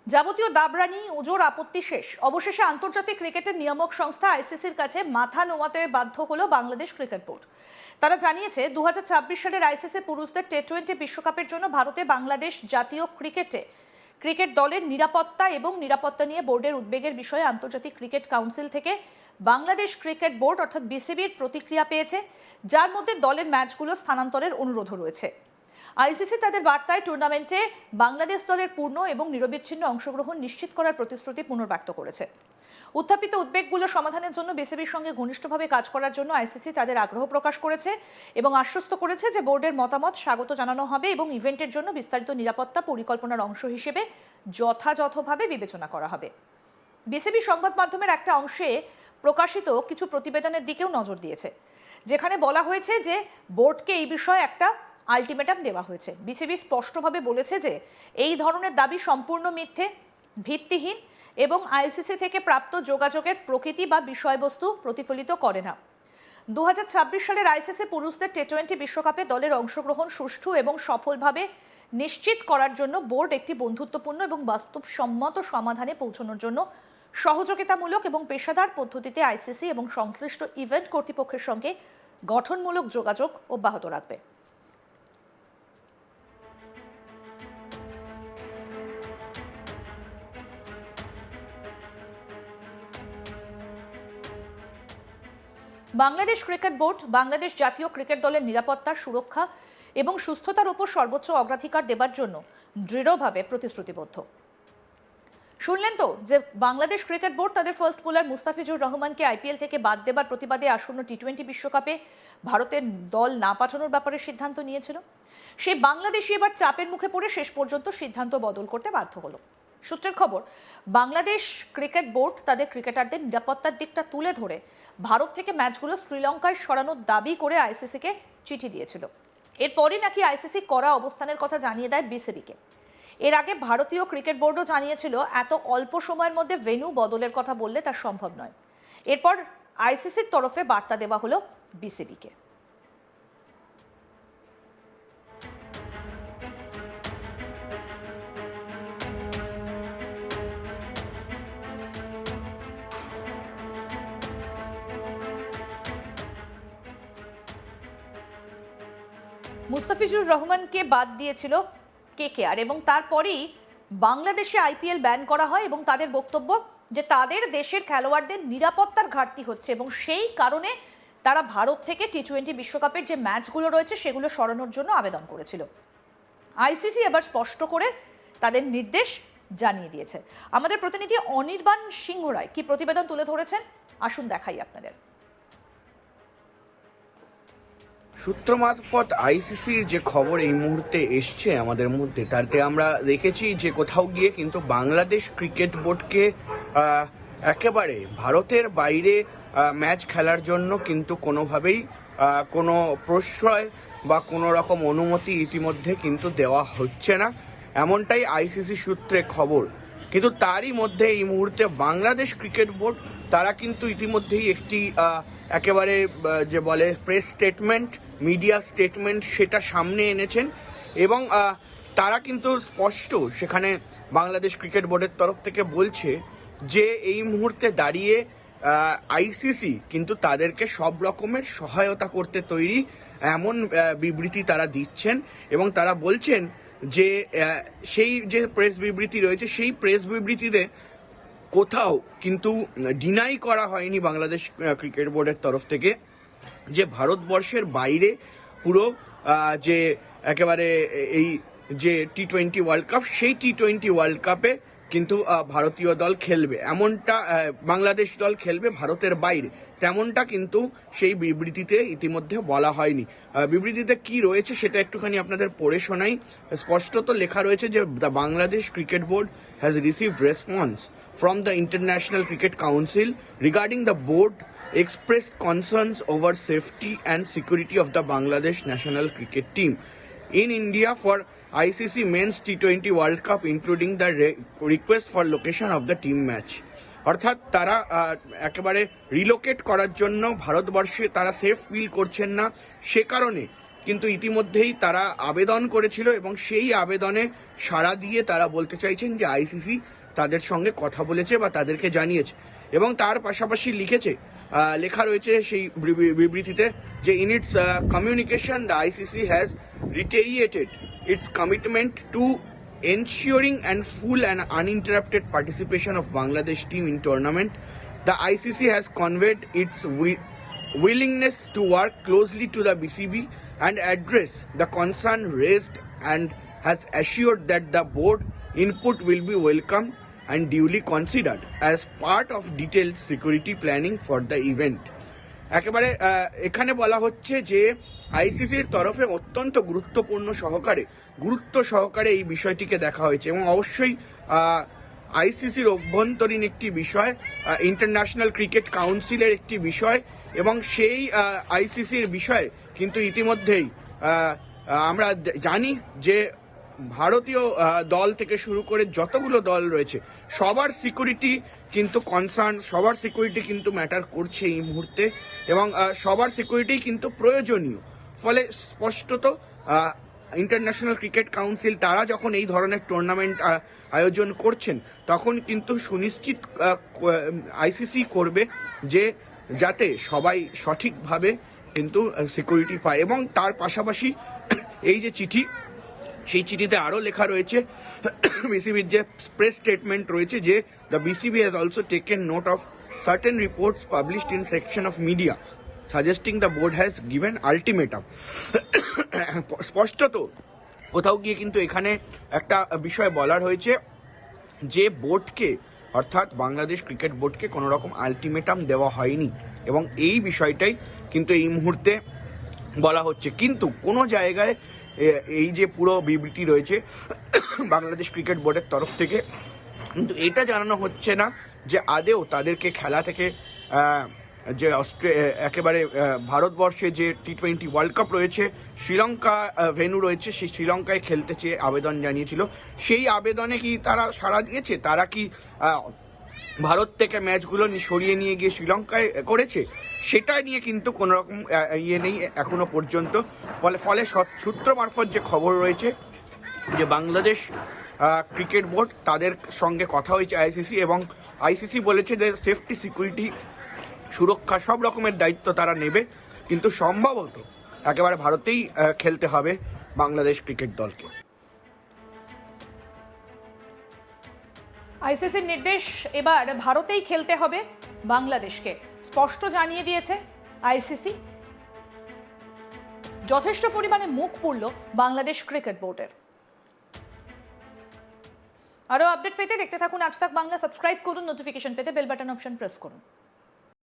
যাবতীয় দাবরানি ওজোর আপত্তি শেষ। অবশেষে আন্তর্জাতিক ক্রিকেটের নিয়ামক সংস্থা আইসিসির কাছে মাথা নোয়াতে বাধ্য হলো বাংলাদেশ ক্রিকেট বোর্ড। তারা জানিয়েছে 2026 সালের আইসিসি পুরুষদের টি-20 বিশ্বকাপের জন্য ভারতে বাংলাদেশ জাতীয় ক্রিকেট দলের নিরাপত্তা এবং নিরাপত্তা নিয়ে বোর্ডের উদ্বেগের বিষয়ে আন্তর্জাতিক ক্রিকেট কাউন্সিল থেকে বাংলাদেশ ক্রিকেট বোর্ড অর্থাৎ বিসিবির প্রতিক্রিয়া পেয়েছে, যার মধ্যে দলের ম্যাচগুলো স্থানান্তরের অনুরোধও রয়েছে। আইসিসি তাদের বার্তায় টুর্নামেন্টে বাংলাদেশ দলের পূর্ণ এবং নিরবিচ্ছিন্ন অংশগ্রহণ নিশ্চিত করার প্রতিশ্রুতি পুনর্ব্যক্ত করেছে। উত্থাপিত উদ্বেগগুলো সমাধানের জন্য বিসিবির সঙ্গে ঘনিষ্ঠভাবে কাজ করার জন্য আইসিসি তাদের আগ্রহ প্রকাশ করেছে এবং আশ্বস্ত করেছে যে বোর্ডের মতামত স্বাগত জানানো হবে এবং ইভেন্টের জন্য বিস্তারিত নিরাপত্তা পরিকল্পনার অংশ হিসেবে যথাযথভাবে বিবেচনা করা হবে। বিসিবি সংবাদ মাধ্যমের একটা অংশে প্রকাশিত কিছু প্রতিবেদনের দিকেও নজর দিয়েছে, যেখানে বলা হয়েছে যে বোর্ডকে এই বিষয়ে একটা আলটিমেটাম দেওয়া হয়েছে। বিসিবি স্পষ্টভাবে বলেছে যে এই ধরনের দাবি সম্পূর্ণ মিথ্যে, ভিত্তিহীন এবং আইসিসি থেকে প্রাপ্ত যোগাযোগের প্রকৃতি বা বিষয়বস্তু প্রতিফলিত করে না। 2026 সালের আইসিসি পুরুষদের টি-20 বিশ্বকাপে দলের অংশগ্রহণ সুষ্ঠু এবং সফলভাবে নিশ্চিত করার জন্য বোর্ড একটি বন্ধুত্বপূর্ণ এবং বাস্তবসম্মত সমাধানে পৌঁছানোর জন্য সহযোগিতামূলক এবং পেশাদার পদ্ধতিতে আইসিসি এবং সংশ্লিষ্ট ইভেন্ট কর্তৃপক্ষের সঙ্গে গঠনমূলক যোগাযোগ অব্যাহত রাখবে। বাংলাদেশ ক্রিকেট বোর্ড বাংলাদেশ জাতীয় ক্রিকেট দলের নিরাপত্তা, সুরক্ষা এবং সুস্থতার উপর সর্বোচ্চ অগ্রাধিকার দেবার জন্য দৃঢ়ভাবে প্রতিশ্রুতিবদ্ধ। শুনলেন তো যে বাংলাদেশ ক্রিকেট বোর্ড তাদের ফার্স্ট বোলার মুস্তাফিজুর রহমানকে আইপিএল থেকে বাদ দেবার প্রতিবাদে আসন্ন টি-20 বিশ্বকাপে ভারতের দল না পাঠানোর ব্যাপারে সিদ্ধান্ত নিয়েছিল। সেই বাংলাদেশি এবার চাপের মুখে পড়ে শেষ পর্যন্ত সিদ্ধান্ত বদল করতে বাধ্য হলো। সূত্রের খবর, বাংলাদেশ ক্রিকেট বোর্ড তাদের ক্রিকেটারদের নিরাপত্তার দিকটা তুলে ধরে ভারত থেকে ম্যাচগুলো শ্রীলঙ্কায় সরানোর দাবি করে আইসিসিকে চিঠি দিয়েছিল। এরপরই নাকি আইসিসি কড়া অবস্থানের কথা জানিয়ে দেয় বিসিবিকে। এর আগে ভারতীয় ক্রিকেট বোর্ডও জানিয়েছিল এত অল্প সময়ের মধ্যে ভেন্যু বদলের কথা বললে তা সম্ভব নয়। এরপর আইসিসির তরফে বার্তা দেওয়া হলো বিসিবিকে। মুস্তাফিজুর রহমানকে বাদ দিয়েছিল কেকেআর এবং তারপরেই বাংলাদেশে আইপিএল ব্যান করা হয় এবং তাদের বক্তব্য যে তাদের দেশের খেলোয়াড়দের নিরাপত্তার ঘাটতি হচ্ছে এবং সেই কারণে তারা ভারত থেকে টি-20 বিশ্বকাপের যে ম্যাচগুলো রয়েছে সেগুলো সরানোর জন্য আবেদন করেছিল। আইসিসি এবার স্পষ্ট করে তাদের নির্দেশ জানিয়ে দিয়েছে। আমাদের প্রতিনিধি অনির্বাণ সিংহ রায় কি প্রতিবেদন তুলে ধরেছেন, আসুন দেখাই আপনাদের। সূত্র মারফত আইসিসির যে খবর এই মুহূর্তে এসছে আমাদের মধ্যে, তাতে আমরা দেখেছি যে কোথাও গিয়ে কিন্তু বাংলাদেশ ক্রিকেট বোর্ডকে একেবারে ভারতের বাইরে ম্যাচ খেলার জন্য কিন্তু কোনোভাবেই কোনো প্রশ্রয় বা কোনো রকম অনুমতি ইতিমধ্যে কিন্তু দেওয়া হচ্ছে না, এমনটাই আইসিসি সূত্রে খবর। কিন্তু তারই মধ্যে এই মুহূর্তে বাংলাদেশ ক্রিকেট বোর্ড তারা কিন্তু ইতিমধ্যেই একটি একেবারে যে বলে প্রেস স্টেটমেন্ট, মিডিয়া স্টেটমেন্ট সেটা সামনে এনেছেন এবং তারা কিন্তু স্পষ্ট সেখানে বাংলাদেশ ক্রিকেট বোর্ডের তরফ থেকে বলছে যে এই মুহূর্তে দাঁড়িয়ে আইসিসি কিন্তু তাদেরকে সব রকমের সহায়তা করতে তৈরি, এমন বিবৃতি তারা দিচ্ছেন এবং তারা বলছেন যে সেই যে প্রেস বিবৃতি রয়েছে সেই প্রেস বিবৃতিতে কোথাও কিন্তু ডিনাই করা হয়নি বাংলাদেশ ক্রিকেট বোর্ডের তরফ থেকে যে ভারতবর্ষের বাইরে পুরো যে একেবারে এই যে টি-20 ওয়ার্ল্ড কাপ, সেই টি-20 ওয়ার্ল্ড কাপে কিন্তু ভারতীয় দল খেলবে, এমনটা বাংলাদেশ দল খেলবে ভারতের বাইরে, তেমনটা কিন্তু সেই বিবৃতিতে ইতিমধ্যে বলা হয়নি। বিবৃতিতে কি রয়েছে সেটা একটুখানি আপনাদের পড়ে শোনাই। স্পষ্টত লেখা রয়েছে যে the Bangladesh cricket board has received response from the International Cricket Council regarding the board expressed concerns over safety and security of the Bangladesh national cricket team in India for ICC Men's T20 World Cup, including the request for location of the team match. অর্থাৎ তারা একেবারে relocate করার জন্য ভারতবর্ষে তারা safe feel করছেন না, সে কারণে কিন্তু ইতিমধ্যেই তারা আবেদন করেছিল এবং সেই আবেদনে সাড়া দিয়ে তারা বলতে চাইছেন যে আইসিসি তাদের সঙ্গে কথা বলেছে বা তাদেরকে জানিয়েছে এবং তার পাশাপাশি লেখা রয়েছে সেই বিবৃতিতে যে in its communication the ICC has reiterated its commitment to ensuring and full and uninterrupted participation of Bangladesh team in tournament. The ICC has conveyed its willingness to work closely to the BCB and address the concern raised and has assured that the board input will be welcomed and duly considered as part of detailed security planning for the event. একেবারে এখানে বলা হচ্ছে যে আইসিসির তরফে অত্যন্ত গুরুত্ব সহকারে এই বিষয়টিকে দেখা হয়েছে এবং অবশ্যই আইসিসির অভ্যন্তরীণ একটি বিষয়, ইন্টারন্যাশনাল ক্রিকেট কাউন্সিলের একটি বিষয় এবং সেই আইসিসির বিষয়ে কিন্তু ইতিমধ্যেই আমরা জানি যে ভারতীয় দল থেকে শুরু করে যতগুলো দল রয়েছে সবার সিকিউরিটি কিন্তু সবার সিকিউরিটি কিন্তু ম্যাটার করছে এই মুহূর্তে এবং সবার সিকিউরিটি কিন্তু প্রয়োজনীয়। ফলে স্পষ্টত ইন্টারন্যাশনাল ক্রিকেট কাউন্সিল তারা যখন এই ধরনের টুর্নামেন্ট আয়োজন করছেন তখন কিন্তু সুনিশ্চিত আইসিসি করবে যে যাতে সবাই সঠিকভাবে কিন্তু সিকিউরিটি পায় এবং তার পাশাপাশি এই যে চিঠি, সেই চিঠিতে আরও লেখা রয়েছে, বিসিবির যে প্রেস স্টেটমেন্ট রয়েছে যে the BCB has also taken note of certain reports published in section of media suggesting the board has given ultimatum. স্পষ্টত কোথাও গিয়ে কিন্তু এখানে একটা বিষয় বলার হয়েছে যে বোর্ডকে, অর্থাৎ বাংলাদেশ ক্রিকেট বোর্ডকে কোনো রকম আলটিমেটাম দেওয়া হয়নি এবং এই বিষয়টাই কিন্তু এই মুহূর্তে বলা হচ্ছে। কিন্তু কোনো জায়গায় এই যে পুরো বিবৃতি রয়েছে বাংলাদেশ ক্রিকেট বোর্ডের তরফ থেকে, কিন্তু এটা জানানো হচ্ছে না যে আদেও তাদেরকে খেলা থেকে যে একেবারে ভারতবর্ষে যে T20 ওয়ার্ল্ড কাপ রয়েছে, শ্রীলঙ্কা ভেন্যু রয়েছে, সেই শ্রীলঙ্কায় খেলতে চেয়ে আবেদন জানিয়েছিল, সেই আবেদনে কি তারা সাড়া দিয়েছে? তারা কি ভারত থেকে ম্যাচগুলো সরিয়ে নিয়ে গিয়ে শ্রীলঙ্কায় করেছে? সেটা নিয়ে কিন্তু কোনো রকম নেই এখনো পর্যন্ত। ফলে সূত্র মারফত যে খবর রয়েছে যে বাংলাদেশ ক্রিকেট বোর্ড তাদের সঙ্গে কথা হয়েছে আইসিসি এবং আইসিসি বলেছে যে সেফটি, সিকিউরিটি, সুরক্ষা সব রকমের দায়িত্ব তারা নেবে, কিন্তু সম্ভবত একেবারে ভারতেই খেলতে হবে বাংলাদেশ ক্রিকেট দলকে। আইসিসির নির্দেশ, এবার ভারতেই খেলতে হবে বাংলাদেশকে, স্পষ্ট জানিয়ে দিয়েছে আইসিসি। যথেষ্ট পরিমাণে মুখ পুড়ল বাংলাদেশ ক্রিকেট বোর্ডের। আরও আপডেট পেতে দেখতে থাকুন আজ তাক বাংলা, সাবস্ক্রাইব করুন, নোটিফিকেশন পেতে বেল বাটন অপশন প্রেস করুন।